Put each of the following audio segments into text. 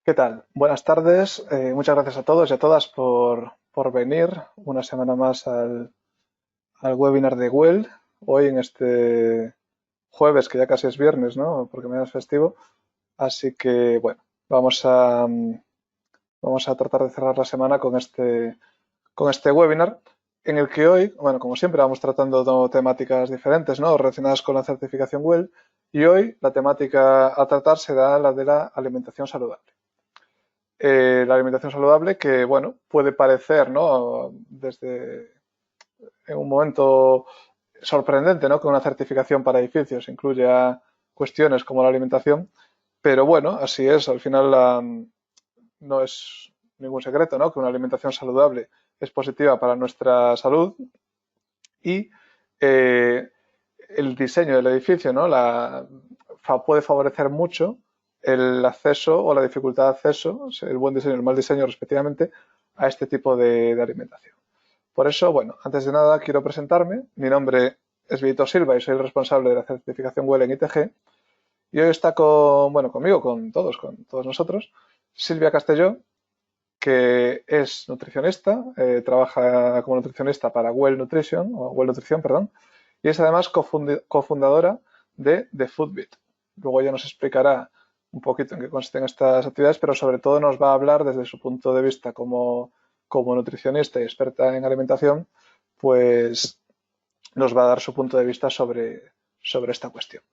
¿Qué tal? Buenas tardes. Muchas gracias a todos y a todas por venir una semana más al webinar de Well. Hoy en este jueves, que ya casi es viernes, ¿no? Porque mañana es festivo. Así que, bueno, vamos a tratar de cerrar la semana con este webinar, en el que hoy, bueno, como siempre, vamos tratando temáticas diferentes, ¿no? Relacionadas con la certificación Well. Y hoy la temática a tratar será la de la alimentación saludable. La alimentación saludable que, bueno, puede parecer, ¿no? Desde en un momento sorprendente, ¿no? Que una certificación para edificios incluya cuestiones como la alimentación, pero bueno, así es. Al final no es ningún secreto, ¿no? Que una alimentación saludable es positiva para nuestra salud y eh, el diseño del edificio, ¿no? Puede favorecer mucho el acceso o la dificultad de acceso, el buen diseño y el mal diseño respectivamente, a este tipo de alimentación. Por eso, bueno, antes de nada quiero presentarme. Mi nombre es Víctor Silva y soy el responsable de la certificación WELL en ITG. Y hoy está conmigo, con todos nosotros, Silvia Castelló, que es nutricionista, trabaja como nutricionista para Well Nutrition, o Well Nutrición, perdón, y es además cofundadora de The Foodbit. Luego ella nos explicará un poquito en qué consisten estas actividades, pero sobre todo nos va a hablar desde su punto de vista como nutricionista y experta en alimentación, pues nos va a dar su punto de vista sobre esta cuestión.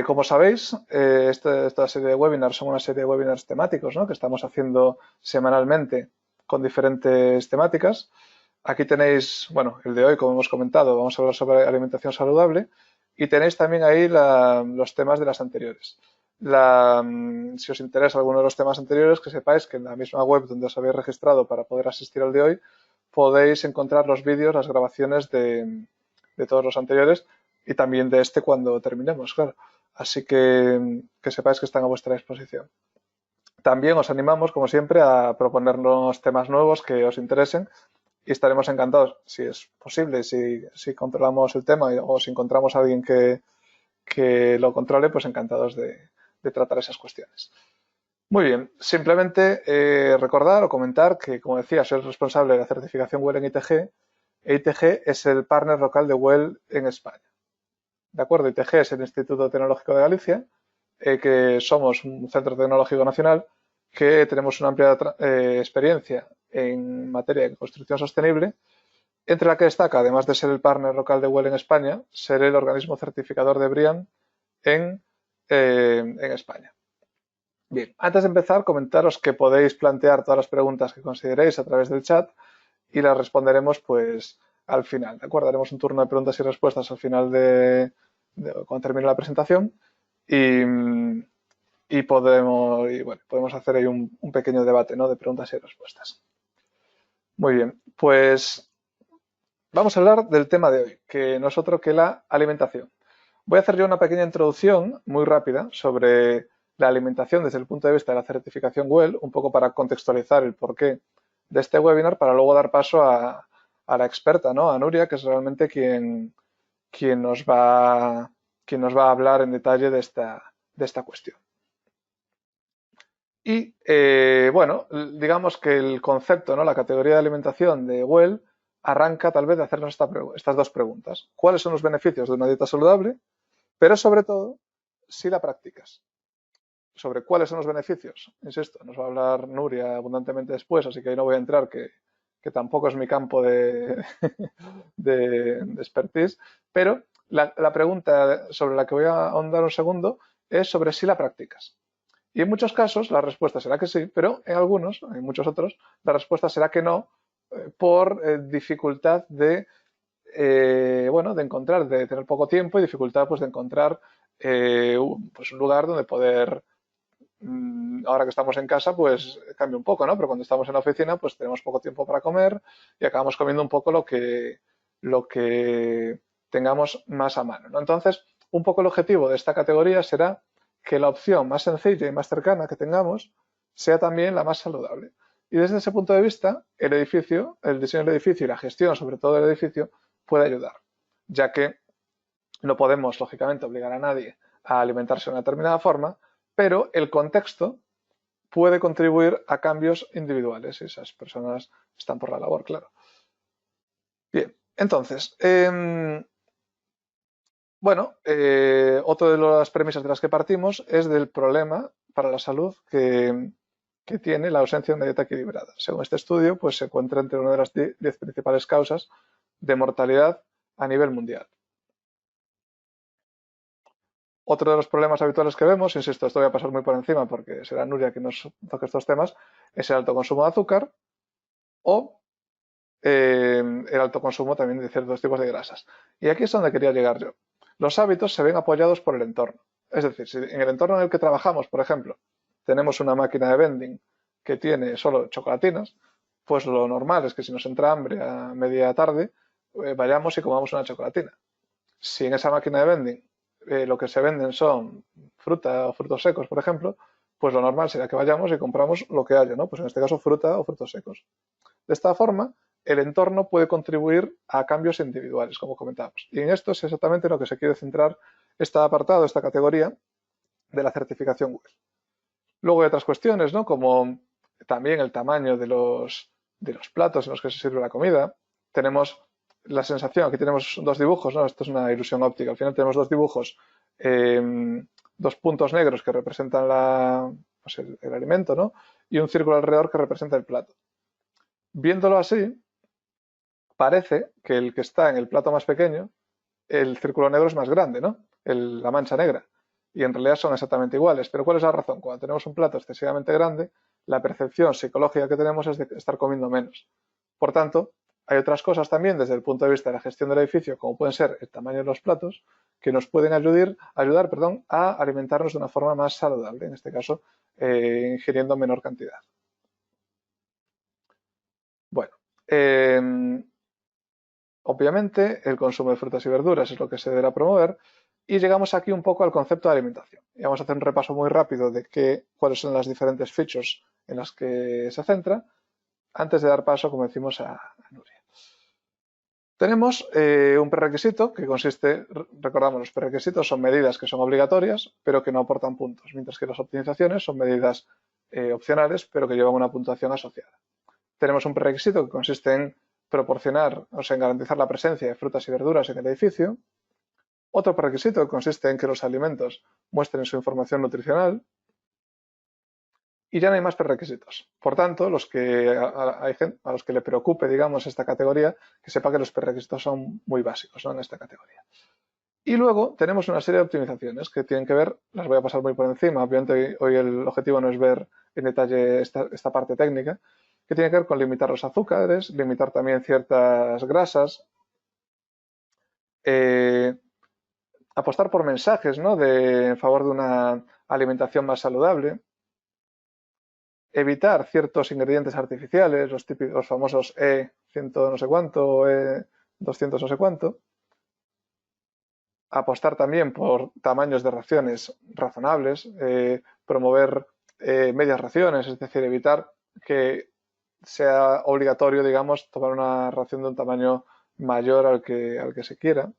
Como sabéis, esta serie de webinars son una serie de webinars temáticos, ¿no? Que estamos haciendo semanalmente con diferentes temáticas. Aquí tenéis, bueno, el de hoy, como hemos comentado, vamos a hablar sobre alimentación saludable y tenéis también ahí los temas de las anteriores. Si os interesa alguno de los temas anteriores, que sepáis que en la misma web donde os habéis registrado para poder asistir al de hoy, podéis encontrar los vídeos, las grabaciones de todos los anteriores y también de este cuando terminemos, claro. Así que sepáis que están a vuestra disposición. También os animamos, como siempre, a proponernos temas nuevos que os interesen y estaremos encantados, si es posible, si controlamos el tema o si encontramos a alguien que lo controle, pues encantados de tratar esas cuestiones. Muy bien, simplemente recordar o comentar que, como decía, soy el responsable de la certificación WELL en ITG e ITG es el partner local de WELL en España. ¿De acuerdo? ITG es el Instituto Tecnológico de Galicia, que somos un centro tecnológico nacional que tenemos una amplia experiencia en materia de construcción sostenible, entre la que destaca, además de ser el partner local de WELL en España, ser el organismo certificador de BREEAM en España. Bien, antes de empezar, comentaros que podéis plantear todas las preguntas que consideréis a través del chat y las responderemos pues al final, ¿de acuerdo? Haremos un turno de preguntas y respuestas al final cuando termine la presentación y, podemos hacer ahí un pequeño debate, ¿no? De preguntas y respuestas. Muy bien, pues vamos a hablar del tema de hoy, que no es otro que la alimentación. Voy a hacer yo una pequeña introducción muy rápida sobre la alimentación desde el punto de vista de la certificación WELL, un poco para contextualizar el porqué de este webinar, para luego dar paso a la experta, ¿no? A Nuria, que es realmente quien nos va, quien nos va a hablar en detalle de esta cuestión. Y bueno, digamos que el concepto, ¿no? La categoría de alimentación de WELL arranca tal vez de hacernos estas dos preguntas. ¿Cuáles son los beneficios de una dieta saludable? Pero sobre todo, si la practicas. Sobre cuáles son los beneficios, insisto, nos va a hablar Nuria abundantemente después, así que ahí no voy a entrar, que tampoco es mi campo de expertise, pero la pregunta sobre la que voy a ahondar un segundo es sobre si la practicas. Y en muchos casos la respuesta será que sí, pero en algunos, en muchos otros, la respuesta será que no, por dificultad bueno, de encontrar, de tener poco tiempo y dificultad pues de encontrar pues un lugar donde poder, ahora que estamos en casa, pues cambia un poco, ¿no? Pero cuando estamos en la oficina, pues tenemos poco tiempo para comer y acabamos comiendo un poco lo que tengamos más a mano, ¿no? Entonces, un poco el objetivo de esta categoría será que la opción más sencilla y más cercana que tengamos sea también la más saludable. Y desde ese punto de vista, el edificio, el diseño del edificio y la gestión, sobre todo del edificio, puede ayudar, ya que no podemos, lógicamente, obligar a nadie a alimentarse de una determinada forma, pero el contexto puede contribuir a cambios individuales si esas personas están por la labor, claro. Bien, entonces, bueno, otra de las premisas de las que partimos es del problema para la salud que tiene la ausencia de una dieta equilibrada. Según este estudio, pues se encuentra entre una de las 10 principales causas de mortalidad a nivel mundial. Otro de los problemas habituales que vemos, insisto, esto voy a pasar muy por encima porque será Nuria que nos toque estos temas, es el alto consumo de azúcar o el alto consumo también de ciertos tipos de grasas. Y aquí es donde quería llegar yo. Los hábitos se ven apoyados por el entorno. Es decir, si en el entorno en el que trabajamos, por ejemplo, tenemos una máquina de vending que tiene solo chocolatinas, pues lo normal es que si nos entra hambre a media tarde, vayamos y comamos una chocolatina. Si en esa máquina de vending lo que se venden son fruta o frutos secos, por ejemplo, pues lo normal será que vayamos y compramos lo que haya, ¿no? Pues en este caso fruta o frutos secos. De esta forma, el entorno puede contribuir a cambios individuales, como comentamos. Y en esto es exactamente en lo que se quiere centrar este apartado, esta categoría de la certificación WELL. Luego hay otras cuestiones, ¿no? Como también el tamaño de los platos en los que se sirve la comida. Tenemos la sensación, aquí tenemos dos dibujos, ¿no? Esto es una ilusión óptica. Al final tenemos dos dibujos, dos puntos negros que representan pues el alimento, ¿no? Y un círculo alrededor que representa el plato. Viéndolo así, parece que el que está en el plato más pequeño, el círculo negro es más grande, ¿no? La mancha negra. Y en realidad son exactamente iguales. Pero ¿cuál es la razón? Cuando tenemos un plato excesivamente grande, la percepción psicológica que tenemos es de estar comiendo menos. Por tanto, hay otras cosas también desde el punto de vista de la gestión del edificio, como pueden ser el tamaño de los platos, que nos pueden ayudar a alimentarnos de una forma más saludable, en este caso, ingiriendo menor cantidad. Bueno, obviamente el consumo de frutas y verduras es lo que se deberá promover y llegamos aquí un poco al concepto de alimentación. Y vamos a hacer un repaso muy rápido de cuáles son las diferentes features en las que se centra antes de dar paso, como decimos, a Nuria. Tenemos un prerequisito que consiste, recordamos, los prerequisitos son medidas que son obligatorias pero que no aportan puntos, mientras que las optimizaciones son medidas opcionales pero que llevan una puntuación asociada. Tenemos un prerequisito que consiste en proporcionar, o sea, en garantizar la presencia de frutas y verduras en el edificio. Otro prerequisito que consiste en que los alimentos muestren su información nutricional. Y ya no hay más prerequisitos. Por tanto, a los que le preocupe, digamos, esta categoría, que sepa que los prerequisitos son muy básicos, ¿no? En esta categoría. Y luego tenemos una serie de optimizaciones que tienen que ver, las voy a pasar muy por encima, obviamente hoy el objetivo no es ver en detalle esta parte técnica, que tiene que ver con limitar los azúcares, limitar también ciertas grasas, apostar por mensajes, ¿no? En favor de una alimentación más saludable, evitar ciertos ingredientes artificiales, los famosos E100 no sé cuánto o E200 no sé cuánto, apostar también por tamaños de raciones razonables, promover medias raciones, es decir, evitar que sea obligatorio, digamos, tomar una ración de un tamaño mayor al que se quiera.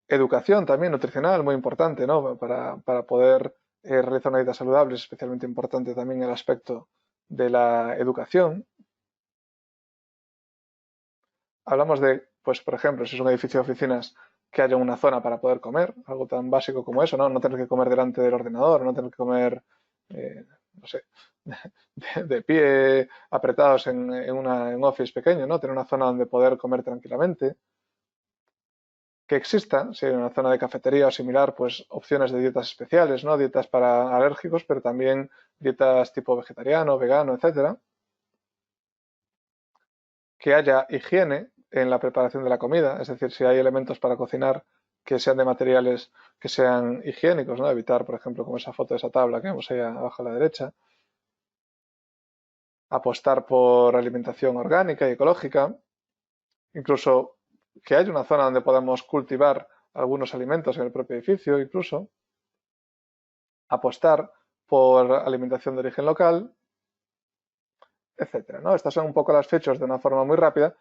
Educación también nutricional, muy importante, ¿no? Para poder realizar una dieta saludable es especialmente importante también el aspecto de la educación. Hablamos de, pues, por ejemplo, si es un edificio de oficinas, que haya una zona para poder comer, algo tan básico como eso, ¿no? No tener que comer delante del ordenador, no tener que comer, no sé, de pie, apretados en un office pequeño, ¿no? Tener una zona donde poder comer tranquilamente. Que exista, si hay una zona de cafetería o similar, pues opciones de dietas especiales, ¿no? Dietas para alérgicos, pero también dietas tipo vegetariano, vegano, etcétera. Que haya higiene en la preparación de la comida, es decir, si hay elementos para cocinar que sean de materiales que sean higiénicos, ¿no? Evitar, por ejemplo, como esa foto de esa tabla que vemos ahí abajo a la derecha. Apostar por alimentación orgánica y ecológica. Incluso que haya una zona donde podamos cultivar algunos alimentos en el propio edificio, incluso. Apostar por alimentación de origen local, etcétera, ¿no? Estas son un poco las fechas de una forma muy rápida,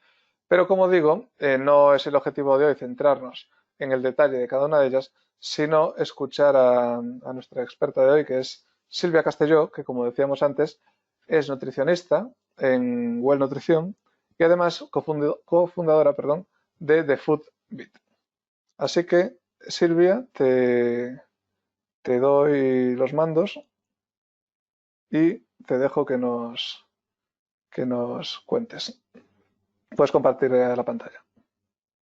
pero como digo, no es el objetivo de hoy centrarnos en el detalle de cada una de ellas, sino escuchar a nuestra experta de hoy, que es Silvia Castelló, que como decíamos antes, es nutricionista en Well Nutrición y además cofundadora, perdón, de The Food Beat. Así que, Silvia, te doy los mandos y te dejo que nos cuentes. Puedes compartir la pantalla.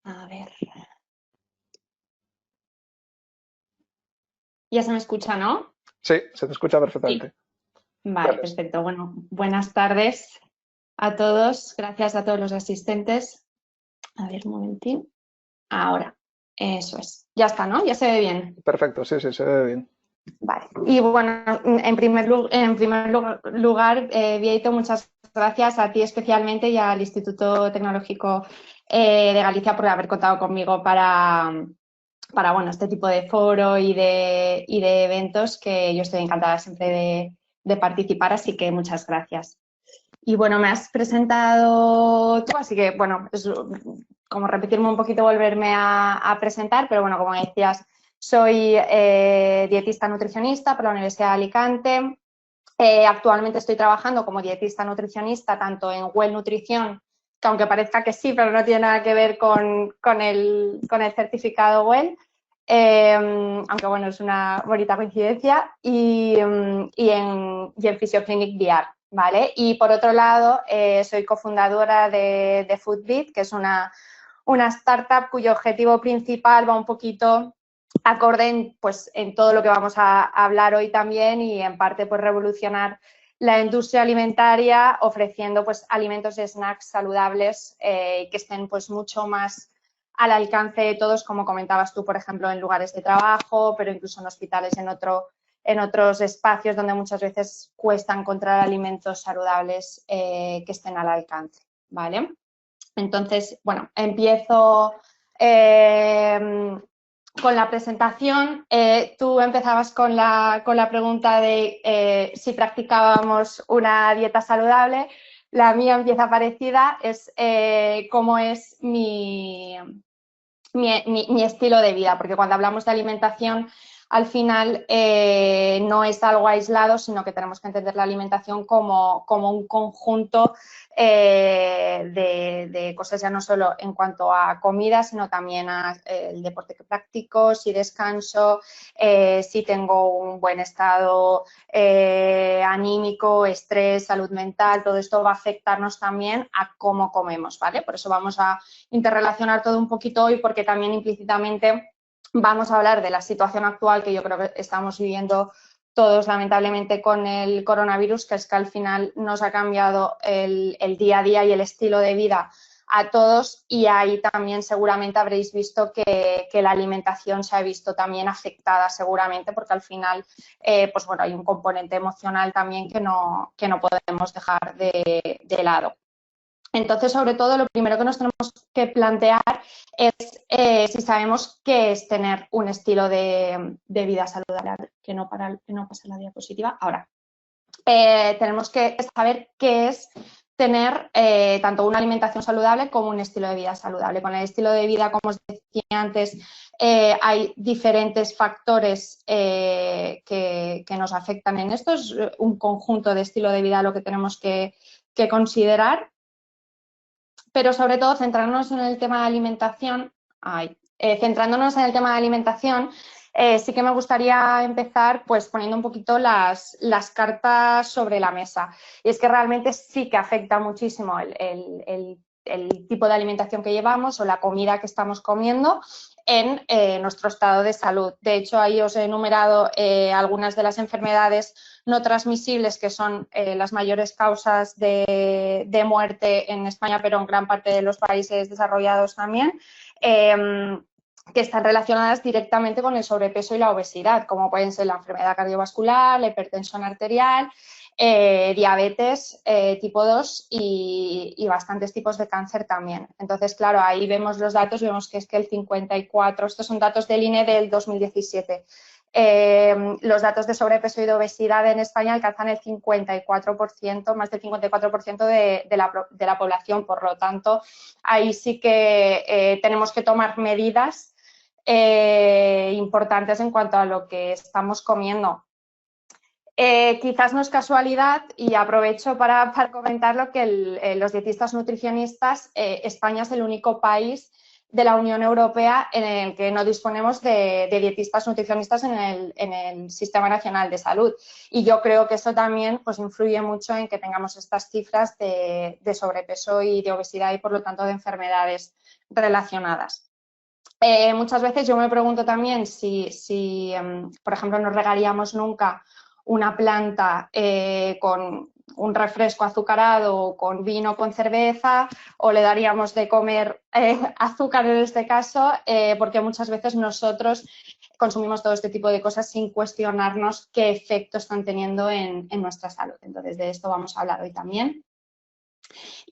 A ver. Ya se me escucha, ¿no? Sí, se te escucha perfectamente. Sí. Vale, perfecto. Bueno, buenas tardes a todos. Gracias a todos los asistentes. A ver, un momentín. Ahora, eso es. Ya está, ¿no? Ya se ve bien. Perfecto, sí, se ve bien. Vale. Y bueno, en primer lugar, Vieito, muchas gracias a ti especialmente y al Instituto Tecnológico de Galicia por haber contado conmigo para bueno, este tipo de foro y de eventos que yo estoy encantada siempre de participar, así que muchas gracias. Y bueno, me has presentado tú, así que bueno, es como repetirme un poquito, volverme a presentar, pero bueno, como decías, soy dietista nutricionista por la Universidad de Alicante. Actualmente estoy trabajando como dietista nutricionista tanto en Well Nutrición, que aunque parezca que sí, pero no tiene nada que ver con el certificado Well, aunque bueno, es una bonita coincidencia, y en Physioclinic VR, ¿vale? Y por otro lado, soy cofundadora de Foodbeat, que es una startup cuyo objetivo principal va un poquito acorde en todo lo que vamos a hablar hoy también y en parte pues revolucionar la industria alimentaria ofreciendo pues alimentos y snacks saludables que estén pues mucho más al alcance de todos, como comentabas tú, por ejemplo, en lugares de trabajo, pero incluso en hospitales, en otros espacios donde muchas veces cuesta encontrar alimentos saludables que estén al alcance, ¿vale? Entonces, bueno, empiezo con la presentación. Tú empezabas con la pregunta de si practicábamos una dieta saludable. La mía empieza parecida, es cómo es mi estilo de vida, porque cuando hablamos de alimentación, al final no es algo aislado, sino que tenemos que entender la alimentación como un conjunto de cosas, ya no solo en cuanto a comida, sino también a el deporte que practico, si descanso, si tengo un buen estado anímico, estrés, salud mental. Todo esto va a afectarnos también a cómo comemos, ¿vale? Por eso vamos a interrelacionar todo un poquito hoy, porque también implícitamente vamos a hablar de la situación actual que yo creo que estamos viviendo todos lamentablemente con el coronavirus, que es que al final nos ha cambiado el día a día y el estilo de vida a todos, y ahí también seguramente habréis visto que la alimentación se ha visto también afectada seguramente, porque al final pues bueno, hay un componente emocional también que no podemos dejar de lado. Entonces, sobre todo, lo primero que nos tenemos que plantear es si sabemos qué es tener un estilo de vida saludable, que no pasa la diapositiva. Ahora, tenemos que saber qué es tener tanto una alimentación saludable como un estilo de vida saludable. Con el estilo de vida, como os decía antes, hay diferentes factores que nos afectan en esto. Es un conjunto de estilo de vida lo que tenemos que considerar. Pero sobre todo centrándonos en el tema de alimentación, sí que me gustaría empezar pues poniendo un poquito las cartas sobre la mesa. Y es que realmente sí que afecta muchísimo el tipo de alimentación que llevamos o la comida que estamos comiendo en nuestro estado de salud. De hecho, ahí os he enumerado algunas de las enfermedades no transmisibles que son las mayores causas de muerte en España, pero en gran parte de los países desarrollados también, que están relacionadas directamente con el sobrepeso y la obesidad, como pueden ser la enfermedad cardiovascular, la hipertensión arterial, diabetes tipo 2 y bastantes tipos de cáncer también. Entonces, claro, ahí vemos los datos, vemos que es que el 54, estos son datos del INE del 2017, los datos de sobrepeso y de obesidad en España alcanzan el 54%, más del 54% de la población. Por lo tanto, ahí sí que tenemos que tomar medidas importantes en cuanto a lo que estamos comiendo. Quizás no es casualidad, y aprovecho para comentarlo, que los dietistas nutricionistas, España es el único país de la Unión Europea en el que no disponemos de dietistas nutricionistas en el Sistema Nacional de Salud. Y yo creo que eso también pues, influye mucho en que tengamos estas cifras de sobrepeso y de obesidad y, por lo tanto, de enfermedades relacionadas. Muchas veces yo me pregunto también si por ejemplo, no regaríamos nunca una planta con un refresco azucarado o con vino con cerveza, o le daríamos de comer azúcar en este caso, porque muchas veces nosotros consumimos todo este tipo de cosas sin cuestionarnos qué efecto están teniendo en nuestra salud. Entonces, de esto vamos a hablar hoy también.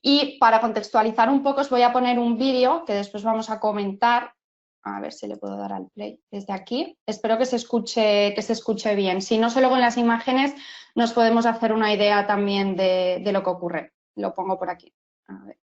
Y para contextualizar un poco, os voy a poner un vídeo que después vamos a comentar. A ver si le puedo dar al play desde aquí. Espero que se escuche bien. Si no, solo con las imágenes nos podemos hacer una idea también de lo que ocurre. Lo pongo por aquí. A ver.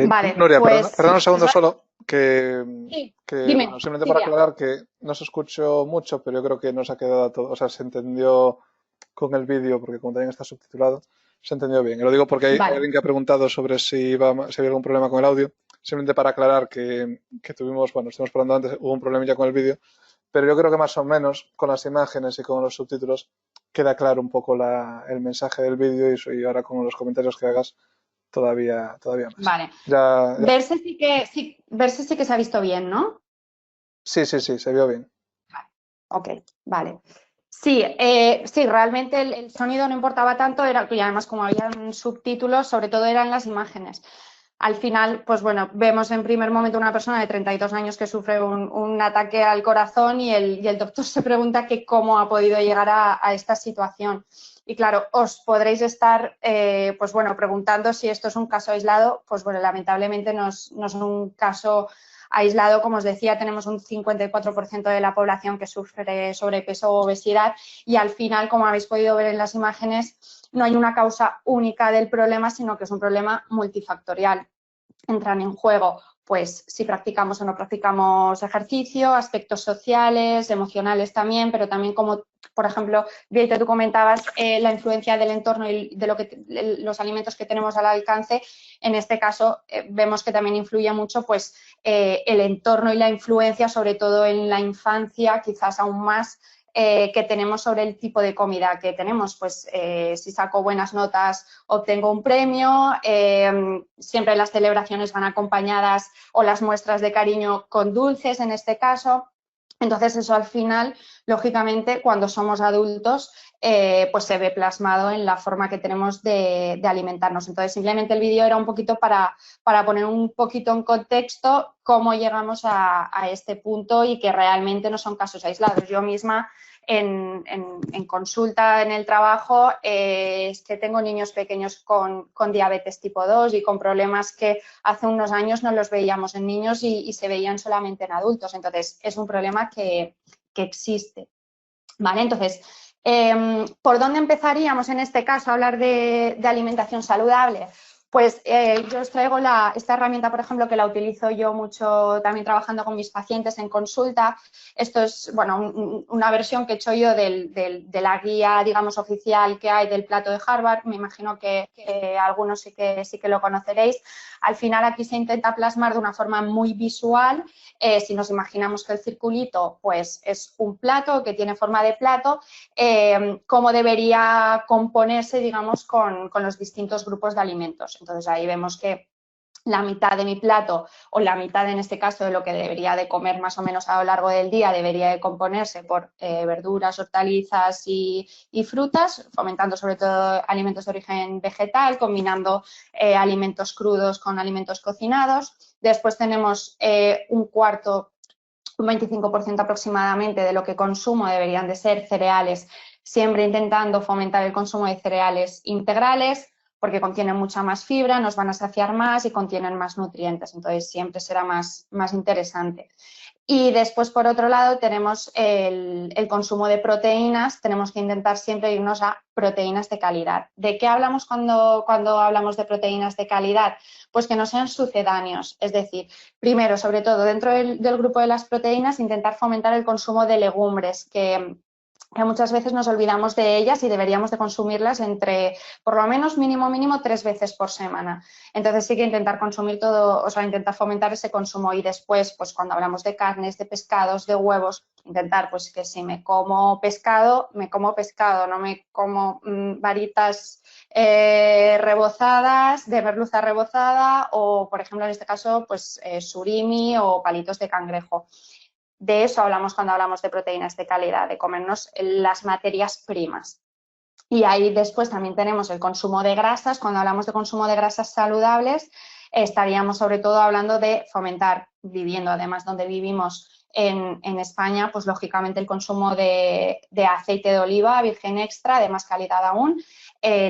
Vale, Nuria, pues perdona un segundo solo, que, sí, bueno, dime, simplemente para Silvia. aclarar que no se escuchó mucho, pero yo creo que no se ha quedado todo, o sea, se entendió con el vídeo, porque como también está subtitulado, se entendió bien. Y lo digo porque hay Vale. alguien que ha preguntado sobre si había algún problema con el audio, simplemente para aclarar que tuvimos, bueno, estuvimos hablando antes, hubo un problemilla con el vídeo, pero yo creo que más o menos con las imágenes y con los subtítulos queda claro un poco el mensaje del vídeo, y ahora con los comentarios que hagas todavía más. Vale. Ya. Verse sí que se ha visto bien, ¿no? Sí, se vio bien. Ok, vale. Sí, sí, realmente el sonido no importaba tanto, y además como habían subtítulos, sobre todo eran las imágenes. Al final, pues bueno, vemos en primer momento una persona de 32 años que sufre un ataque al corazón, y el doctor se pregunta que cómo ha podido llegar a esta situación. Y claro, os podréis estar, pues bueno, preguntando si esto es un caso aislado. Pues bueno, lamentablemente no es un caso aislado. Como os decía, tenemos un 54% de la población que sufre sobrepeso o obesidad, y al final, como habéis podido ver en las imágenes, no hay una causa única del problema, sino que es un problema multifactorial. Entran en juego pues si practicamos o no practicamos ejercicio, aspectos sociales, emocionales también, pero también, como por ejemplo, Viete, tú comentabas la influencia del entorno y de los alimentos que tenemos al alcance. En este caso vemos que también influye mucho pues el entorno y la influencia, sobre todo en la infancia, quizás aún más, que tenemos sobre el tipo de comida que tenemos. Pues si saco buenas notas obtengo un premio, siempre las celebraciones van acompañadas, o las muestras de cariño, con dulces en este caso. Entonces eso al final, lógicamente, cuando somos adultos, pues se ve plasmado en la forma que tenemos de alimentarnos. Entonces simplemente el vídeo era un poquito para poner un poquito en contexto cómo llegamos a este punto y que realmente no son casos aislados. Yo misma en consulta en el trabajo es que tengo niños pequeños con diabetes tipo 2 y con problemas que hace unos años no los veíamos en niños y se veían solamente en adultos. Entonces, es un problema que existe. ¿Vale? Entonces, ¿por dónde empezaríamos en este caso a hablar de alimentación saludable? Pues yo os traigo esta herramienta, por ejemplo, que la utilizo yo mucho también trabajando con mis pacientes en consulta. Esto es, bueno, una versión que he hecho yo de la guía, digamos, oficial que hay del plato de Harvard. Me imagino que algunos sí que lo conoceréis. Al final aquí se intenta plasmar de una forma muy visual. Si nos imaginamos que el circulito pues, es un plato que tiene forma de plato, cómo debería componerse, digamos, con los distintos grupos de alimentos. Entonces, ahí vemos que la mitad de mi plato o la mitad en este caso de lo que debería de comer más o menos a lo largo del día debería de componerse por verduras, hortalizas y frutas, fomentando sobre todo alimentos de origen vegetal, combinando alimentos crudos con alimentos cocinados. Después tenemos un cuarto, un 25% aproximadamente de lo que consumo deberían de ser cereales, siempre intentando fomentar el consumo de cereales integrales, porque contienen mucha más fibra, nos van a saciar más y contienen más nutrientes, entonces siempre será más interesante. Y después, por otro lado, tenemos el consumo de proteínas. Tenemos que intentar siempre irnos a proteínas de calidad. ¿De qué hablamos cuando hablamos de proteínas de calidad? Pues que no sean sucedáneos. Es decir, primero, sobre todo, dentro del grupo de las proteínas, intentar fomentar el consumo de legumbres, que muchas veces nos olvidamos de ellas y deberíamos de consumirlas entre, por lo menos mínimo 3 veces por semana. Entonces sí que intentar consumir todo, o sea, intentar fomentar ese consumo y después, pues cuando hablamos de carnes, de pescados, de huevos, intentar pues que si me como pescado, no me como varitas rebozadas, de merluza rebozada o, por ejemplo, en este caso, pues surimi o palitos de cangrejo. De eso hablamos cuando hablamos de proteínas de calidad, de comernos las materias primas. Y ahí después también tenemos el consumo de grasas. Cuando hablamos de consumo de grasas saludables, estaríamos sobre todo hablando de fomentar, viviendo además donde vivimos en España, pues lógicamente el consumo de aceite de oliva virgen extra, de más calidad aún,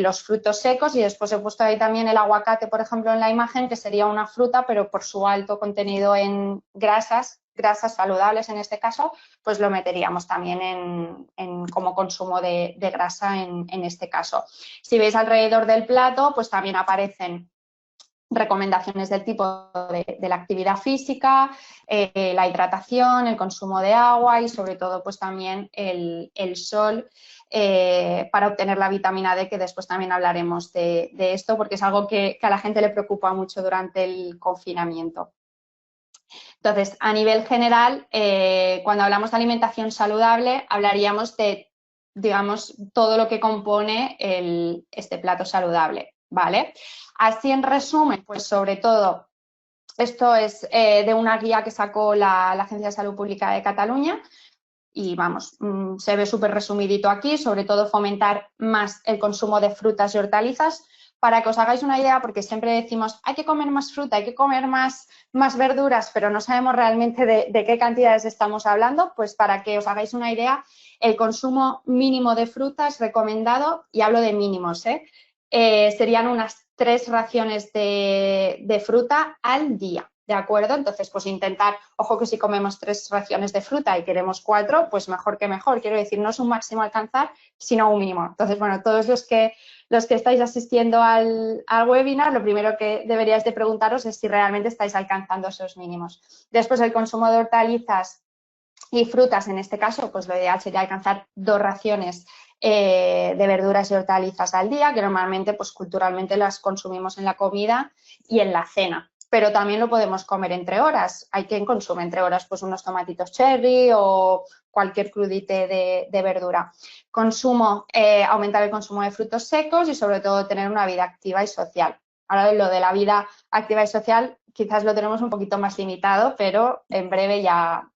los frutos secos y después he puesto ahí también el aguacate, por ejemplo, en la imagen, que sería una fruta, pero por su alto contenido en grasas saludables en este caso, pues lo meteríamos también como consumo de grasa en este caso. Si veis alrededor del plato, pues también aparecen recomendaciones del tipo de la actividad física, la hidratación, el consumo de agua y sobre todo pues también el sol para obtener la vitamina D, que después también hablaremos de esto porque es algo que a la gente le preocupa mucho durante el confinamiento. Entonces, a nivel general, cuando hablamos de alimentación saludable, hablaríamos de, digamos, todo lo que compone este plato saludable, ¿vale? Así en resumen, pues sobre todo, esto es de una guía que sacó la Agencia de Salud Pública de Cataluña y vamos, se ve súper resumidito aquí, sobre todo fomentar más el consumo de frutas y hortalizas. Para que os hagáis una idea, porque siempre decimos hay que comer más fruta, hay que comer más verduras, pero no sabemos realmente de qué cantidades estamos hablando, pues para que os hagáis una idea, el consumo mínimo de frutas recomendado, y hablo de mínimos, serían unas 3 raciones de fruta al día. ¿De acuerdo? Entonces, pues intentar, ojo que si comemos 3 raciones de fruta y queremos 4, pues mejor que mejor. Quiero decir, no es un máximo a alcanzar, sino un mínimo. Entonces, bueno, todos los que estáis asistiendo al webinar, lo primero que deberíais de preguntaros es si realmente estáis alcanzando esos mínimos. Después, el consumo de hortalizas y frutas, en este caso, pues lo ideal sería alcanzar 2 raciones de verduras y hortalizas al día, que normalmente, pues culturalmente las consumimos en la comida y en la cena. Pero también lo podemos comer entre horas. Hay quien consume entre horas pues unos tomatitos cherry o cualquier crudite de verdura. Aumentar el consumo de frutos secos y sobre todo tener una vida activa y social. Ahora lo de la vida activa y social quizás lo tenemos un poquito más limitado, pero en breve ya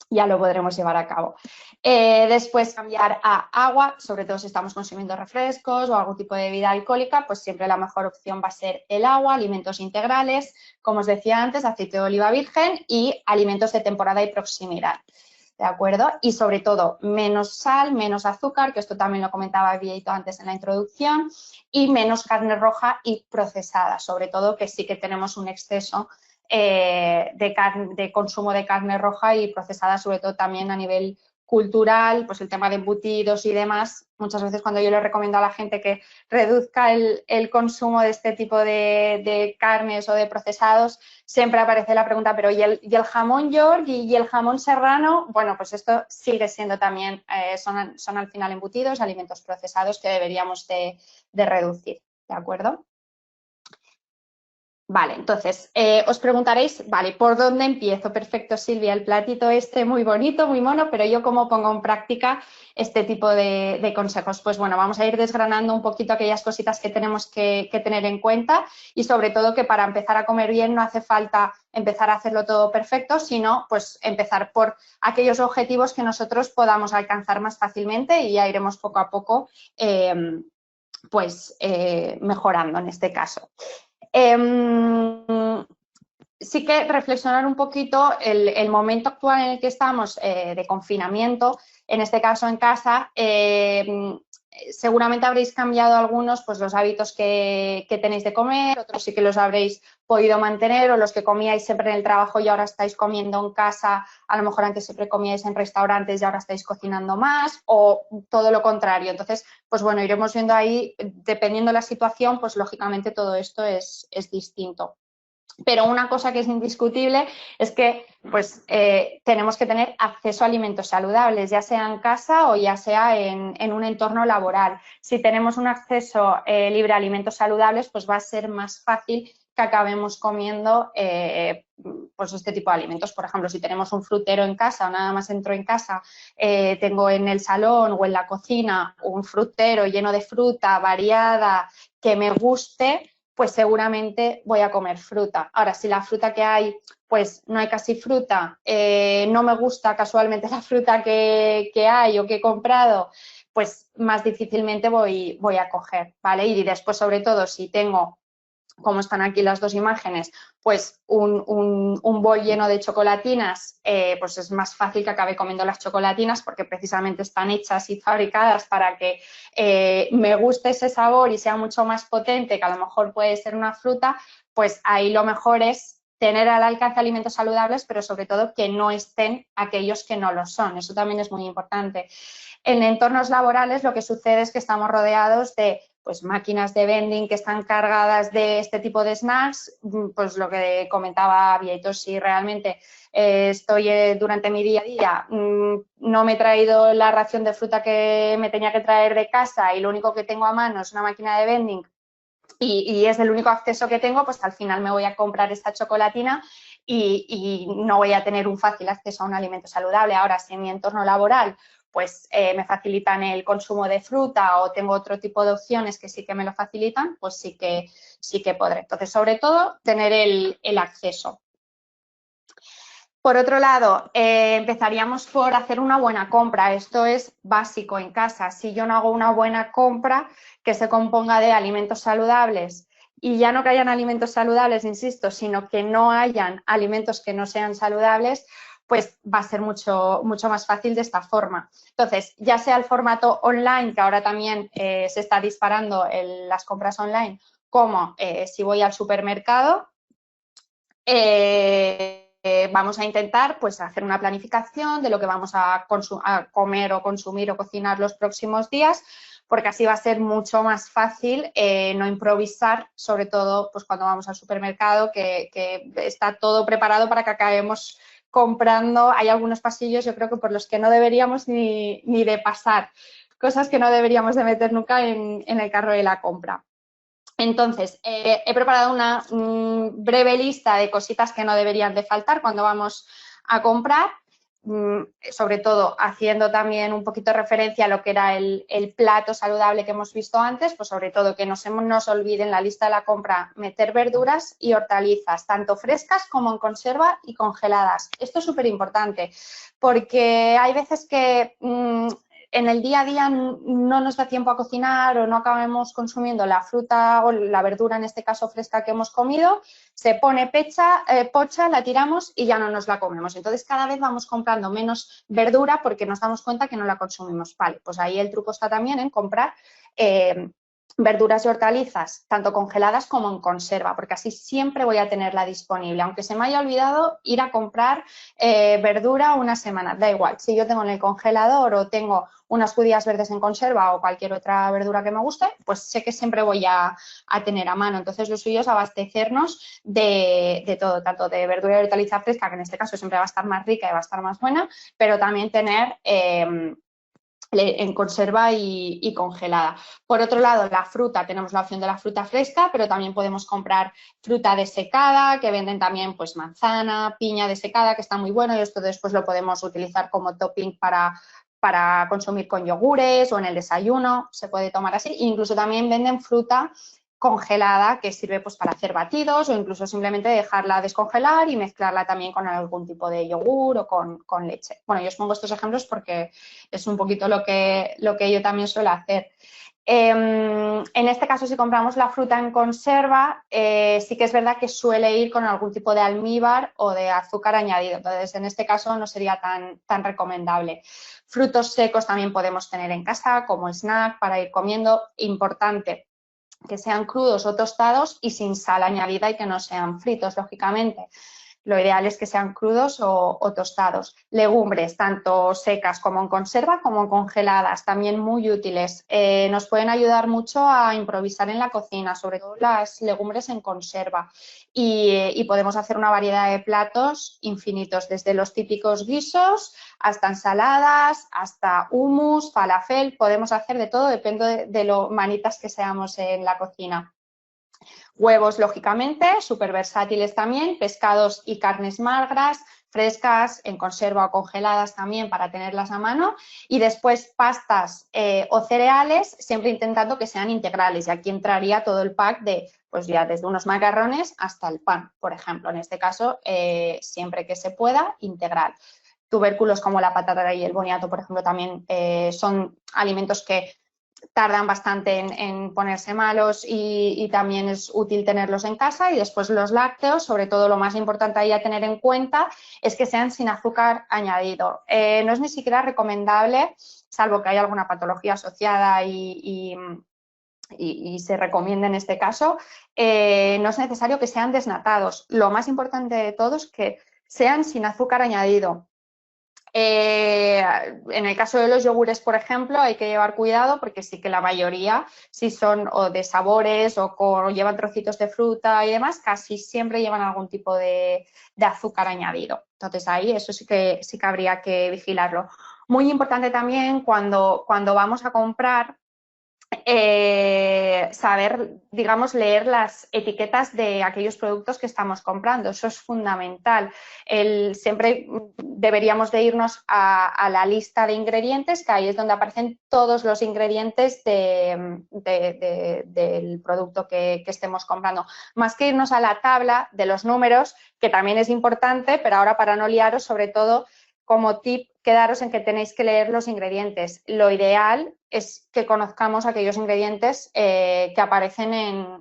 ya lo podremos llevar a cabo. Después cambiar a agua, sobre todo si estamos consumiendo refrescos o algún tipo de bebida alcohólica, pues siempre la mejor opción va a ser el agua, alimentos integrales, como os decía antes, aceite de oliva virgen y alimentos de temporada y proximidad. ¿De acuerdo? Y sobre todo, menos sal, menos azúcar, que esto también lo comentaba Vieito antes en la introducción, y menos carne roja y procesada, sobre todo que sí que tenemos un exceso de consumo de carne roja y procesada, sobre todo también a nivel cultural, pues el tema de embutidos y demás. Muchas veces cuando yo le recomiendo a la gente que reduzca el consumo de este tipo de carnes o de procesados, siempre aparece la pregunta, pero ¿y el jamón York y el jamón serrano? Bueno, pues esto sigue siendo también, son al final embutidos, alimentos procesados que deberíamos de reducir, ¿de acuerdo? Vale, entonces, os preguntaréis, vale, ¿por dónde empiezo? Perfecto, Silvia, el platito este muy bonito, muy mono, pero yo cómo pongo en práctica este tipo de consejos. Pues bueno, vamos a ir desgranando un poquito aquellas cositas que tenemos que tener en cuenta y sobre todo que para empezar a comer bien no hace falta empezar a hacerlo todo perfecto, sino pues empezar por aquellos objetivos que nosotros podamos alcanzar más fácilmente y ya iremos poco a poco mejorando en este caso. Sí que reflexionar un poquito el momento actual en el que estamos de confinamiento, en este caso en casa, seguramente habréis cambiado algunos pues los hábitos que tenéis de comer, otros sí que los habréis podido mantener o los que comíais siempre en el trabajo y ahora estáis comiendo en casa, a lo mejor antes siempre comíais en restaurantes y ahora estáis cocinando más o todo lo contrario. Entonces, pues bueno, iremos viendo ahí, dependiendo de la situación, pues lógicamente todo esto es distinto. Pero una cosa que es indiscutible es que pues, tenemos que tener acceso a alimentos saludables, ya sea en casa o ya sea en un entorno laboral. Si tenemos un acceso libre a alimentos saludables, pues va a ser más fácil que acabemos comiendo pues este tipo de alimentos. Por ejemplo, si tenemos un frutero en casa o nada más entro en casa, tengo en el salón o en la cocina un frutero lleno de fruta variada que me guste, pues seguramente voy a comer fruta. Ahora, si la fruta que hay, pues no hay casi fruta, no me gusta casualmente la fruta que hay o que he comprado, pues más difícilmente voy a coger, ¿vale? Y después, sobre todo, si tengo, como están aquí las dos imágenes, pues un bol lleno de chocolatinas, pues es más fácil que acabe comiendo las chocolatinas porque precisamente están hechas y fabricadas para que me guste ese sabor y sea mucho más potente, que a lo mejor puede ser una fruta, pues ahí lo mejor es tener al alcance alimentos saludables, pero sobre todo que no estén aquellos que no lo son. Eso también es muy importante. En entornos laborales lo que sucede es que estamos rodeados de pues máquinas de vending que están cargadas de este tipo de snacks, pues lo que comentaba Vieito, si realmente estoy durante mi día a día, no me he traído la ración de fruta que me tenía que traer de casa y lo único que tengo a mano es una máquina de vending y es el único acceso que tengo, pues al final me voy a comprar esta chocolatina y no voy a tener un fácil acceso a un alimento saludable. Ahora, si en mi entorno laboral pues me facilitan el consumo de fruta o tengo otro tipo de opciones que sí que me lo facilitan, pues sí que podré. Entonces, sobre todo, tener el acceso. Por otro lado, empezaríamos por hacer una buena compra. Esto es básico en casa. Si yo no hago una buena compra que se componga de alimentos saludables y ya no que hayan alimentos saludables, insisto, sino que no hayan alimentos que no sean saludables, pues va a ser mucho más fácil de esta forma. Entonces, ya sea el formato online, que ahora también se está disparando en las compras online, como si voy al supermercado, vamos a intentar pues, hacer una planificación de lo que vamos a comer o consumir o cocinar los próximos días, porque así va a ser mucho más fácil no improvisar, sobre todo pues, cuando vamos al supermercado, que está todo preparado para que acabemos comprando. Hay algunos pasillos, yo creo que por los que no deberíamos ni de pasar, cosas que no deberíamos de meter nunca en el carro de la compra. Entonces, he preparado una breve lista de cositas que no deberían de faltar cuando vamos a comprar. sobre todo haciendo también un poquito referencia a lo que era el plato saludable que hemos visto antes, pues sobre todo que no se nos olvide en la lista de la compra meter verduras y hortalizas, tanto frescas como en conserva y congeladas. Esto es súper importante porque hay veces que en el día a día no nos da tiempo a cocinar o no acabamos consumiendo la fruta o la verdura, en este caso fresca, que hemos comido, se pone pocha, la tiramos y ya no nos la comemos. Entonces, cada vez vamos comprando menos verdura porque nos damos cuenta que no la consumimos. Vale, pues ahí el truco está también en comprar verduras y hortalizas, tanto congeladas como en conserva, porque así siempre voy a tenerla disponible. Aunque se me haya olvidado ir a comprar verdura una semana, da igual. Si yo tengo en el congelador o tengo unas judías verdes en conserva o cualquier otra verdura que me guste, pues sé que siempre voy a tener a mano. Entonces, lo suyo es abastecernos de todo, tanto de verdura y hortaliza fresca, que en este caso siempre va a estar más rica y va a estar más buena, pero también tener en conserva y congelada. Por otro lado, la fruta, tenemos la opción de la fruta fresca, pero también podemos comprar fruta desecada, que venden también pues manzana, piña desecada, que está muy bueno, y esto después lo podemos utilizar como topping para consumir con yogures o en el desayuno, se puede tomar así. Incluso también venden fruta congelada que sirve pues para hacer batidos o incluso simplemente dejarla descongelar y mezclarla también con algún tipo de yogur o con leche. Bueno, yo os pongo estos ejemplos porque es un poquito lo que yo también suelo hacer. En este caso, si compramos la fruta en conserva, sí que es verdad que suele ir con algún tipo de almíbar o de azúcar añadido. Entonces, en este caso no sería tan recomendable. Frutos secos también podemos tener en casa como snack para ir comiendo. Importante, que sean crudos o tostados y sin sal añadida y que no sean fritos, lógicamente. Lo ideal es que sean crudos o tostados. Legumbres, tanto secas como en conserva, como congeladas, también muy útiles. Nos pueden ayudar mucho a improvisar en la cocina, sobre todo las legumbres en conserva. Y podemos hacer una variedad de platos infinitos, desde los típicos guisos hasta ensaladas, hasta hummus, falafel. Podemos hacer de todo, depende de lo manitas que seamos en la cocina. Huevos, lógicamente, súper versátiles también, pescados y carnes magras, frescas, en conserva o congeladas también para tenerlas a mano. Y después pastas o cereales, siempre intentando que sean integrales. Y aquí entraría todo el pack de, pues ya desde unos macarrones hasta el pan, por ejemplo. En este caso, siempre que se pueda, integral. Tubérculos como la patata y el boniato, por ejemplo, también son alimentos que tardan bastante en ponerse malos y también es útil tenerlos en casa. Y después los lácteos, sobre todo lo más importante ahí a tener en cuenta es que sean sin azúcar añadido. No es ni siquiera recomendable, salvo que haya alguna patología asociada y se recomienda en este caso, no es necesario que sean desnatados. Lo más importante de todo es que sean sin azúcar añadido. En el caso de los yogures, por ejemplo, hay que llevar cuidado porque sí que la mayoría, si son o de sabores o llevan trocitos de fruta y demás, casi siempre llevan algún tipo de azúcar añadido. Entonces ahí eso sí que habría que vigilarlo. Muy importante también cuando vamos a comprar, saber, digamos, leer las etiquetas de aquellos productos que estamos comprando. Eso es fundamental. Siempre deberíamos de irnos a la lista de ingredientes, que ahí es donde aparecen todos los ingredientes del producto que estemos comprando. Más que irnos a la tabla de los números, que también es importante, pero ahora para no liaros, sobre todo, como tip, quedaros en que tenéis que leer los ingredientes. Lo ideal es que conozcamos aquellos ingredientes que aparecen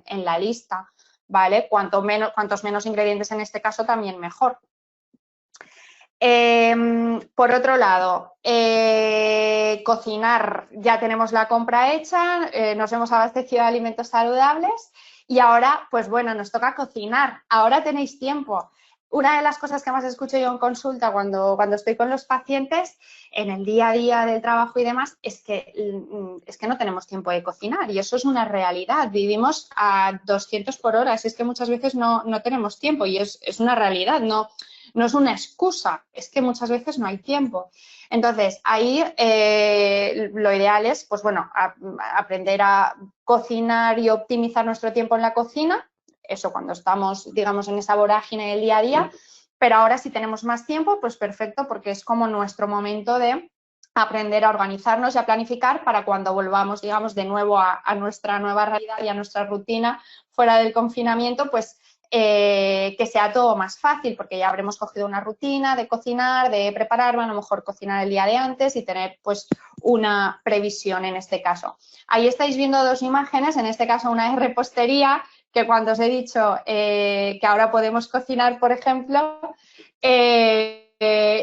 en la lista, ¿vale? Cuantos menos ingredientes en este caso, también mejor. Por otro lado, cocinar. Ya tenemos la compra hecha, nos hemos abastecido de alimentos saludables y ahora, pues bueno, nos toca cocinar. Ahora tenéis tiempo. Una de las cosas que más escucho yo en consulta cuando estoy con los pacientes en el día a día del trabajo y demás es que no tenemos tiempo de cocinar y eso es una realidad. Vivimos a 200 por hora, es que muchas veces no tenemos tiempo y es una realidad, no es una excusa, es que muchas veces no hay tiempo. Entonces, ahí lo ideal es, pues bueno, aprender a cocinar y optimizar nuestro tiempo en la cocina. Eso cuando estamos, digamos, en esa vorágine del día a día, pero ahora si tenemos más tiempo, pues perfecto, porque es como nuestro momento de aprender a organizarnos y a planificar para cuando volvamos, digamos, de nuevo a nuestra nueva realidad y a nuestra rutina fuera del confinamiento, pues que sea todo más fácil, porque ya habremos cogido una rutina de cocinar, de prepararme, a lo mejor cocinar el día de antes y tener pues una previsión en este caso. Ahí estáis viendo dos imágenes, en este caso una de repostería, que cuando os he dicho que ahora podemos cocinar, por ejemplo,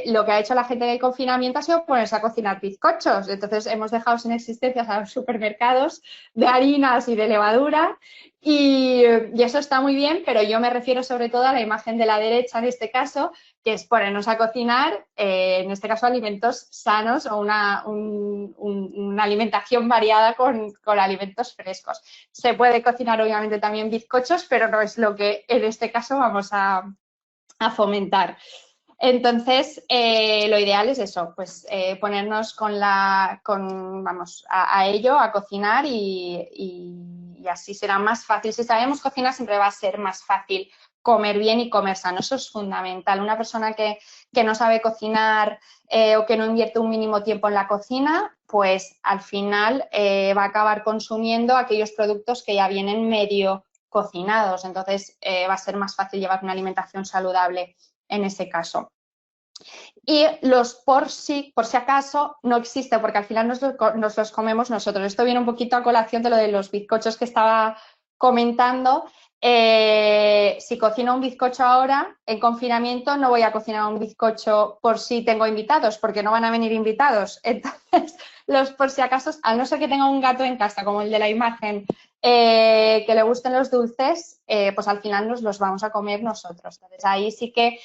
lo que ha hecho la gente en el confinamiento ha sido ponerse a cocinar bizcochos. Entonces hemos dejado sin existencias a los supermercados de harinas y de levadura y eso está muy bien, pero yo me refiero sobre todo a la imagen de la derecha en este caso, que es ponernos a cocinar, en este caso alimentos sanos o una alimentación variada con alimentos frescos. Se puede cocinar obviamente también bizcochos, pero no es lo que en este caso vamos a fomentar. Entonces, lo ideal es eso, pues ponernos vamos, a ello, a cocinar y así será más fácil. Si sabemos cocinar, siempre va a ser más fácil comer bien y comer sano. Eso es fundamental. Una persona que no sabe cocinar o que no invierte un mínimo tiempo en la cocina, pues al final va a acabar consumiendo aquellos productos que ya vienen medio cocinados. Entonces, va a ser más fácil llevar una alimentación saludable en ese caso. Y los por si acaso no existe, porque al final nos los comemos nosotros. Esto viene un poquito a colación de lo de los bizcochos que estaba comentando. Si cocino un bizcocho ahora, en confinamiento, no voy a cocinar un bizcocho por si tengo invitados, porque no van a venir invitados. Entonces, los por si acaso, al no ser que tenga un gato en casa, como el de la imagen, que le gusten los dulces, pues al final nos los vamos a comer nosotros. Entonces, ahí sí que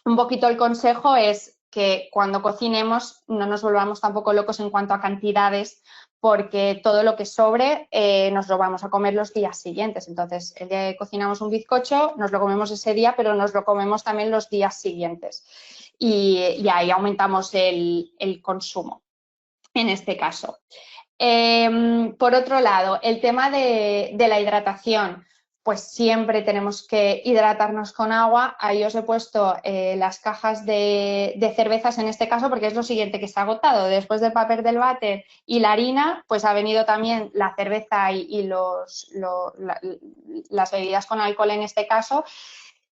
un poquito el consejo es que cuando cocinemos no nos volvamos tampoco locos en cuanto a cantidades, porque todo lo que sobre nos lo vamos a comer los días siguientes. Entonces, el día que cocinamos un bizcocho, nos lo comemos ese día, pero nos lo comemos también los días siguientes. Y ahí aumentamos el consumo, en este caso. Por otro lado, el tema de la hidratación. Pues siempre tenemos que hidratarnos con agua. Ahí os he puesto las cajas de cervezas en este caso porque es lo siguiente que está agotado. Después del papel del váter y la harina, pues ha venido también la cerveza y las bebidas con alcohol en este caso.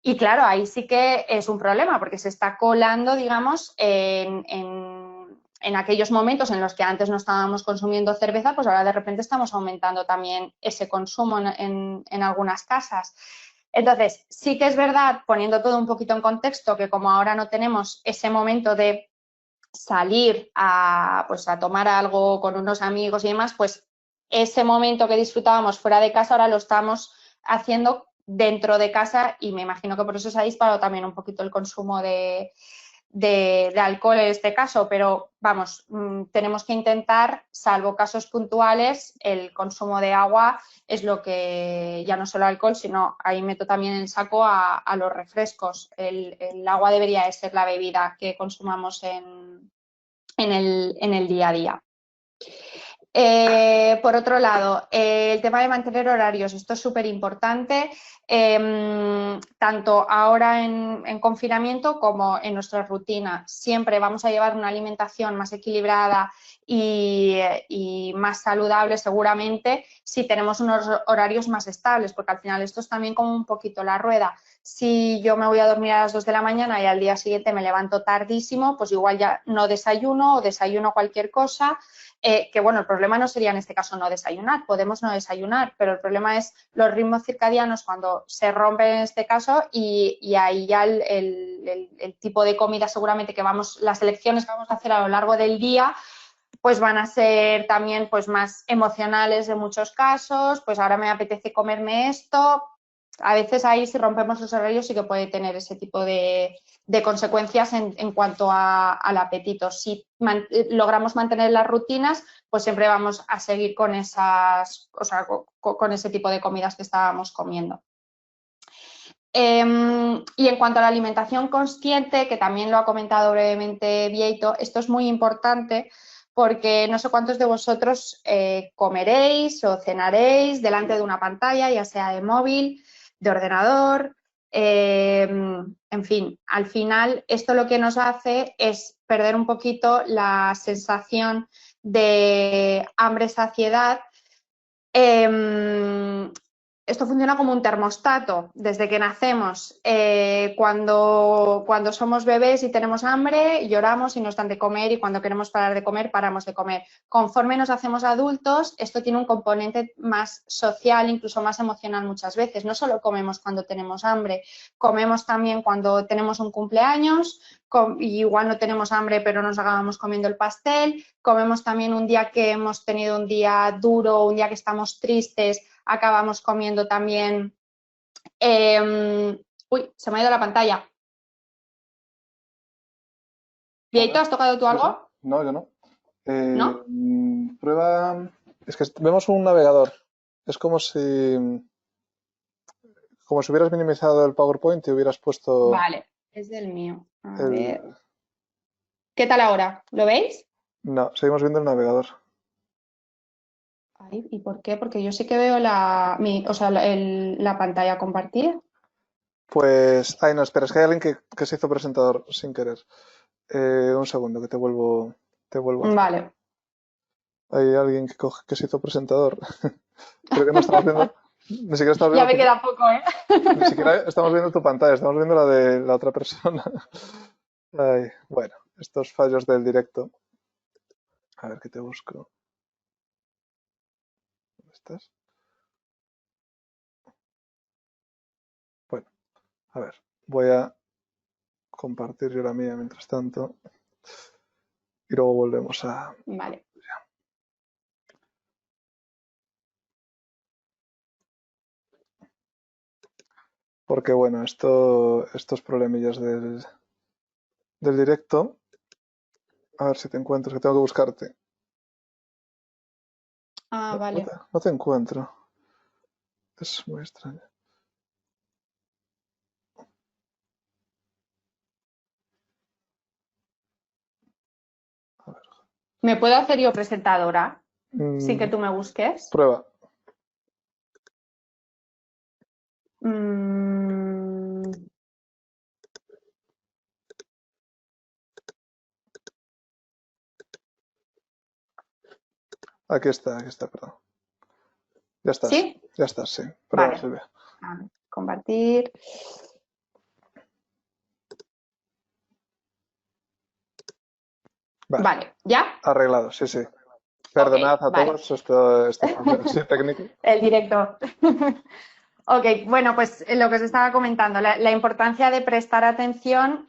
Y claro, ahí sí que es un problema porque se está colando, digamos, en aquellos momentos en los que antes no estábamos consumiendo cerveza, pues ahora de repente estamos aumentando también ese consumo en algunas casas. Entonces, sí que es verdad, poniendo todo un poquito en contexto, que como ahora no tenemos ese momento de salir pues a tomar algo con unos amigos y demás, pues ese momento que disfrutábamos fuera de casa ahora lo estamos haciendo dentro de casa y me imagino que por eso se ha disparado también un poquito el consumo de alcohol en este caso, pero vamos, tenemos que intentar, salvo casos puntuales, el consumo de agua es lo que, ya no solo alcohol, sino ahí meto también en saco a los refrescos. El agua debería de ser la bebida que consumamos en el día a día. Por otro lado, el tema de mantener horarios, esto es súper importante, tanto ahora en confinamiento como en nuestra rutina. Siempre vamos a llevar una alimentación más equilibrada y más saludable seguramente si tenemos unos horarios más estables, porque al final esto es también como un poquito la rueda. Si yo me voy a dormir a las 2 de la mañana y al día siguiente me levanto tardísimo, pues igual ya no desayuno o desayuno cualquier cosa. Que bueno, el problema no sería en este caso no desayunar, podemos no desayunar, pero el problema es los ritmos circadianos cuando se rompen en este caso y ahí ya el tipo de comida seguramente que las elecciones que vamos a hacer a lo largo del día pues van a ser también pues más emocionales en muchos casos, pues ahora me apetece comerme esto. A veces ahí si rompemos los horarios sí que puede tener ese tipo de consecuencias en cuanto al apetito. Si logramos mantener las rutinas, pues siempre vamos a seguir con con ese tipo de comidas que estábamos comiendo. Y en cuanto a la alimentación consciente, que también lo ha comentado brevemente Vieito, esto es muy importante porque no sé cuántos de vosotros comeréis o cenaréis delante de una pantalla, ya sea de móvil, de ordenador, En fin, al final esto lo que nos hace es perder un poquito la sensación de hambre-saciedad. Esto funciona como un termostato desde que nacemos. Cuando somos bebés y tenemos hambre, lloramos y nos dan de comer, y cuando queremos parar de comer, paramos de comer. Conforme nos hacemos adultos, esto tiene un componente más social, incluso más emocional muchas veces. No solo comemos cuando tenemos hambre, comemos también cuando tenemos un cumpleaños, y igual no tenemos hambre, pero nos acabamos comiendo el pastel. Comemos también un día que hemos tenido un día duro, un día que estamos tristes, acabamos comiendo también. Uy, se me ha ido la pantalla. Vieito, ¿has tocado tú algo? No, yo no. ¿No? Prueba. Es que vemos un navegador. Es como si hubieras minimizado el PowerPoint y hubieras puesto Vale, es del mío. A el. ver. ¿Qué tal ahora? ¿Lo veis? No, seguimos viendo el navegador. Ay, ¿y por qué? Porque yo sí que veo la pantalla compartida. Pues. Ay, no, espera, es que hay alguien que se hizo presentador sin querer. Un segundo, que te vuelvo a hacer. Vale. Hay alguien que se hizo presentador. Creo que no estamos viendo. Ni siquiera estamos Ya viendo me queda poco, ¿eh? Ni siquiera estamos viendo tu pantalla, estamos viendo la de la otra persona. Ay, bueno, estos fallos del directo. A ver qué te busco. ¿Dónde estás? Bueno, a ver, voy a compartir yo la mía mientras tanto. Y luego volvemos a. Vale. Porque bueno, estos problemillas del directo. A ver si te encuentro, que tengo que buscarte. Ah, No, vale. no te encuentro. Es muy extraño. A ver. ¿Me puedo hacer yo presentadora sin que Mm, tú me busques? prueba. Mm, Aquí está, perdón. ¿Sí? Ya estás, sí. Prueba, Vale. Silvia. A ver, compartir. Vale, ¿ya? Arreglado, sí, sí. Ok, Perdonad a vale. todos este fallo así técnico. El directo. Ok, bueno, pues lo que os estaba comentando, la importancia de prestar atención,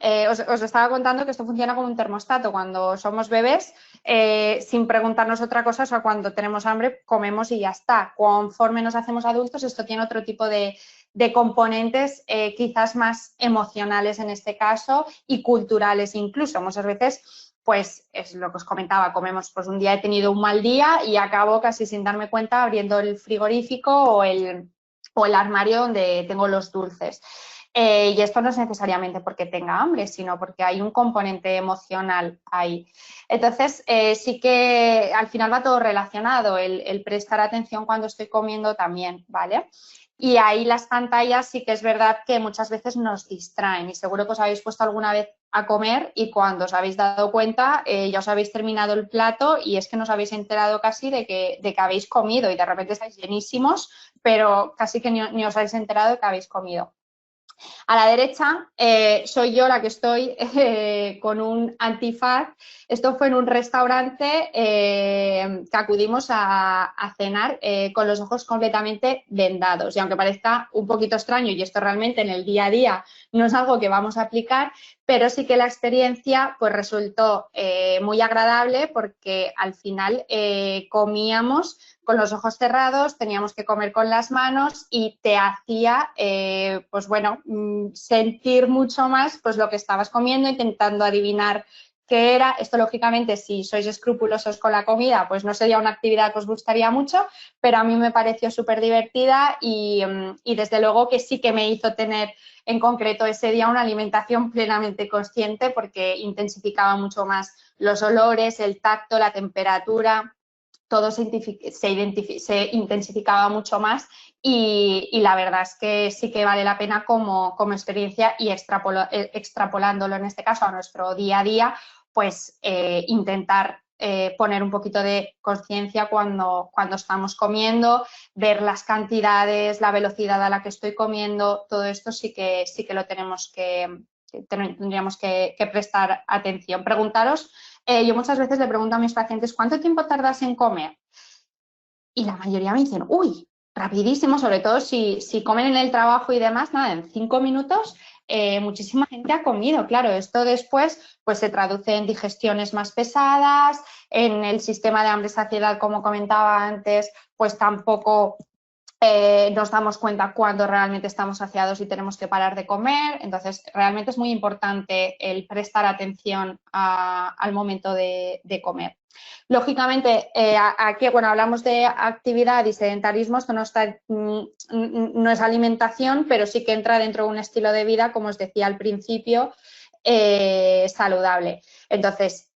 os estaba contando que esto funciona como un termostato. Cuando somos bebés, sin preguntarnos otra cosa, o sea, cuando tenemos hambre, comemos y ya está. Conforme nos hacemos adultos, esto tiene otro tipo de componentes, quizás más emocionales en este caso, y culturales incluso. Muchas veces, pues es lo que os comentaba, comemos, pues un día he tenido un mal día y acabo casi sin darme cuenta abriendo el frigorífico o el armario donde tengo los dulces. Y esto no es necesariamente porque tenga hambre, sino porque hay un componente emocional ahí. Entonces, sí que al final va todo relacionado, el prestar atención cuando estoy comiendo también, ¿vale? Y ahí las pantallas sí que es verdad que muchas veces nos distraen, y seguro que os habéis puesto alguna vez a comer y cuando os habéis dado cuenta ya os habéis terminado el plato y es que no os habéis enterado casi de que habéis comido y de repente estáis llenísimos, pero casi que ni os habéis enterado de que habéis comido. A la derecha soy yo la que estoy con un antifaz. Esto fue en un restaurante que acudimos a cenar con los ojos completamente vendados. Y aunque parezca un poquito extraño, y esto realmente en el día a día no es algo que vamos a aplicar, pero sí que la experiencia pues resultó muy agradable porque al final comíamos con los ojos cerrados, teníamos que comer con las manos y te hacía, pues bueno, sentir mucho más pues lo que estabas comiendo, intentando adivinar qué era. Esto, lógicamente, si sois escrupulosos con la comida, pues no sería una actividad que os gustaría mucho, pero a mí me pareció súper divertida y desde luego que sí que me hizo tener en concreto ese día una alimentación plenamente consciente porque intensificaba mucho más los olores, el tacto, la temperatura. todo se intensificaba mucho más y la verdad es que sí que vale la pena como experiencia y extrapolándolo en este caso a nuestro día a día, pues intentar poner un poquito de conciencia cuando estamos comiendo, ver las cantidades, la velocidad a la que estoy comiendo, todo esto sí que lo tendríamos que prestar atención. Preguntaros, yo muchas veces le pregunto a mis pacientes, ¿cuánto tiempo tardas en comer? Y la mayoría me dicen, uy, rapidísimo, sobre todo si comen en el trabajo y demás, nada, en 5 minutos muchísima gente ha comido. Claro, esto después pues se traduce en digestiones más pesadas, en el sistema de hambre-saciedad, como comentaba antes, pues tampoco nos damos cuenta cuando realmente estamos saciados y tenemos que parar de comer. Entonces, realmente es muy importante el prestar atención al momento de comer. Lógicamente, aquí, bueno, hablamos de actividad y sedentarismo, esto no es alimentación, pero sí que entra dentro de un estilo de vida, como os decía al principio, saludable. Entonces,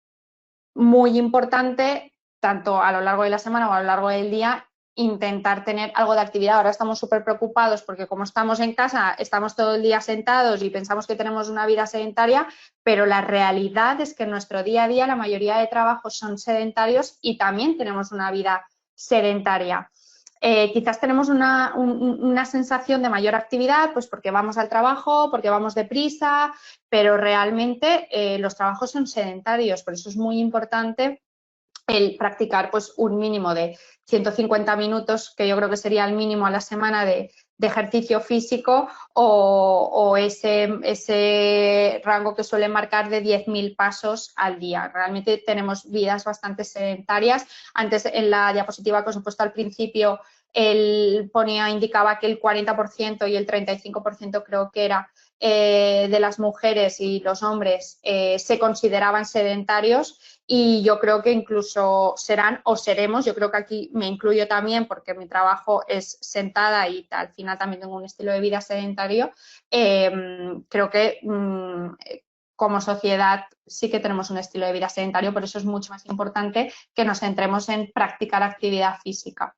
muy importante, tanto a lo largo de la semana o a lo largo del día, intentar tener algo de actividad. Ahora estamos súper preocupados porque como estamos en casa, estamos todo el día sentados y pensamos que tenemos una vida sedentaria, pero la realidad es que en nuestro día a día la mayoría de trabajos son sedentarios y también tenemos una vida sedentaria. Quizás tenemos una sensación de mayor actividad, pues porque vamos al trabajo, porque vamos deprisa, pero realmente los trabajos son sedentarios, por eso es muy importante el practicar pues un mínimo de 150 minutos, que yo creo que sería el mínimo a la semana de ejercicio físico o ese rango que suele marcar de 10.000 pasos al día. Realmente tenemos vidas bastante sedentarias. Antes en la diapositiva que os he puesto al principio, indicaba que el 40% y el 35% creo que era de las mujeres y los hombres se consideraban sedentarios y yo creo que incluso serán o seremos, yo creo que aquí me incluyo también porque mi trabajo es sentada y al final también tengo un estilo de vida sedentario, creo que como sociedad sí que tenemos un estilo de vida sedentario, por eso es mucho más importante que nos centremos en practicar actividad física.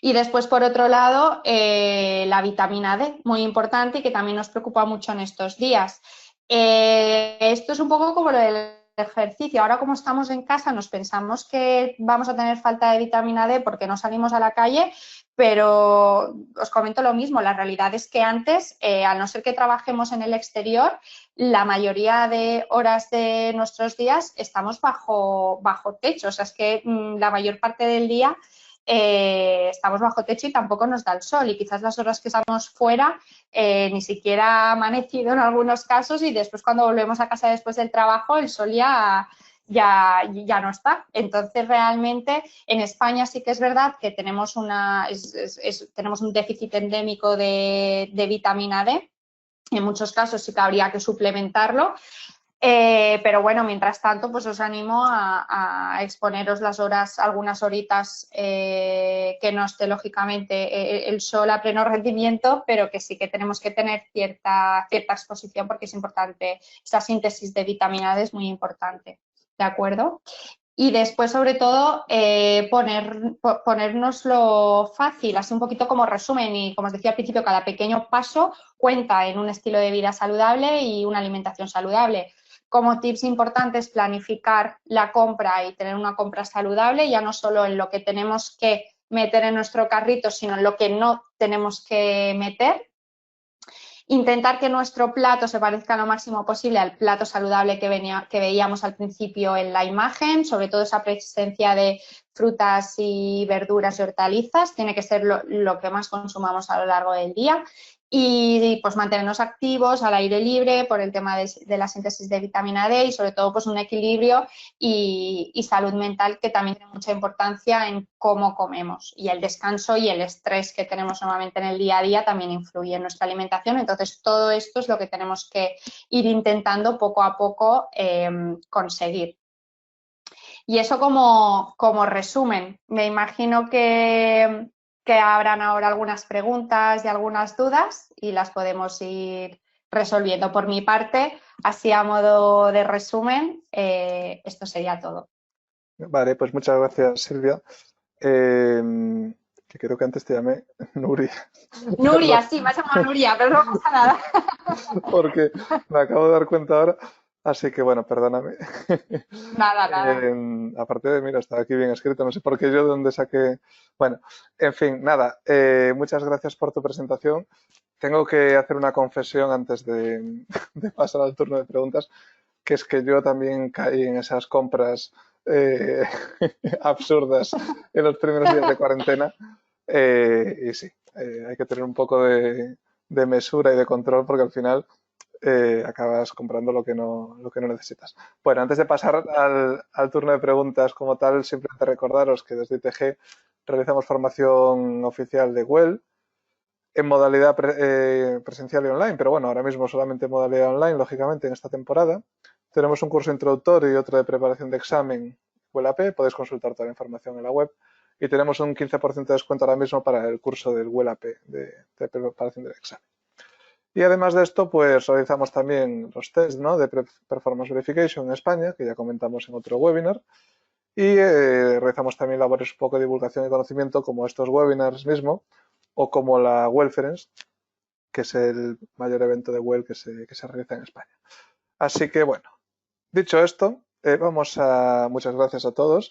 Y después, por otro lado, la vitamina D, muy importante y que también nos preocupa mucho en estos días. Esto es un poco como lo del ejercicio. Ahora, como estamos en casa, nos pensamos que vamos a tener falta de vitamina D porque no salimos a la calle, pero os comento lo mismo. La realidad es que antes, al no ser que trabajemos en el exterior, la mayoría de horas de nuestros días estamos bajo techo. O sea, es que la mayor parte del día estamos bajo techo y tampoco nos da el sol y quizás las horas que estamos fuera ni siquiera ha amanecido en algunos casos y después cuando volvemos a casa después del trabajo el sol ya no está. Entonces realmente en España sí que es verdad que tenemos tenemos un déficit endémico de vitamina D. En muchos casos sí que habría que suplementarlo. Pero bueno, mientras tanto, pues os animo a exponeros las horas, algunas horitas que no esté lógicamente el sol a pleno rendimiento, pero que sí que tenemos que tener cierta exposición porque es importante, esa síntesis de vitamina D es muy importante, ¿de acuerdo? Y después, sobre todo, ponérnoslo fácil, así un poquito como resumen y, como os decía al principio, cada pequeño paso cuenta en un estilo de vida saludable y una alimentación saludable. Como tips importantes, planificar la compra y tener una compra saludable, ya no solo en lo que tenemos que meter en nuestro carrito, sino en lo que no tenemos que meter. Intentar que nuestro plato se parezca lo máximo posible al plato saludable que veíamos al principio en la imagen, sobre todo esa presencia de frutas y verduras y hortalizas, tiene que ser lo que más consumamos a lo largo del día. Y pues mantenernos activos al aire libre por el tema de la síntesis de vitamina D y sobre todo pues un equilibrio y salud mental que también tiene mucha importancia en cómo comemos. Y el descanso y el estrés que tenemos normalmente en el día a día también influye en nuestra alimentación. Entonces todo esto es lo que tenemos que ir intentando poco a poco conseguir. Y eso como resumen. Me imagino que habrán ahora algunas preguntas y algunas dudas y las podemos ir resolviendo. Por mi parte, así a modo de resumen, esto sería todo. Vale, pues muchas gracias, Silvia. Que creo que antes te llamé Nuria, Nuria, perdón, sí, me has llamado Nuria, pero no pasa nada. porque me acabo de dar cuenta ahora, así que bueno, perdóname. Nada, nada. Aparte de, mira, estaba aquí bien escrito, no sé por qué yo de dónde saqué. Bueno, en fin, nada, muchas gracias por tu presentación. Tengo que hacer una confesión antes de, de pasar al turno de preguntas, que es que yo también caí en esas compras eh, absurdas en los primeros días de cuarentena. Y sí, hay que tener un poco de mesura y de control porque al final acabas comprando lo que no necesitas. Bueno, antes de pasar al turno de preguntas como tal, simplemente recordaros que desde ITG realizamos formación oficial de Well en modalidad presencial y online, pero bueno, ahora mismo solamente en modalidad online, lógicamente, en esta temporada. Tenemos un curso introductorio y otro de preparación de examen WLAP, podéis consultar toda la información en la web. Y tenemos un 15% de descuento ahora mismo para el curso del WLAP de preparación del examen. Y además de esto, pues realizamos también los test, ¿no?, de Performance Verification en España, que ya comentamos en otro webinar. Y realizamos también labores un poco de divulgación y conocimiento, como estos webinars mismo, o como la Wellference, que es el mayor evento de Well que se realiza en España. Así que bueno, dicho esto, muchas gracias a todos.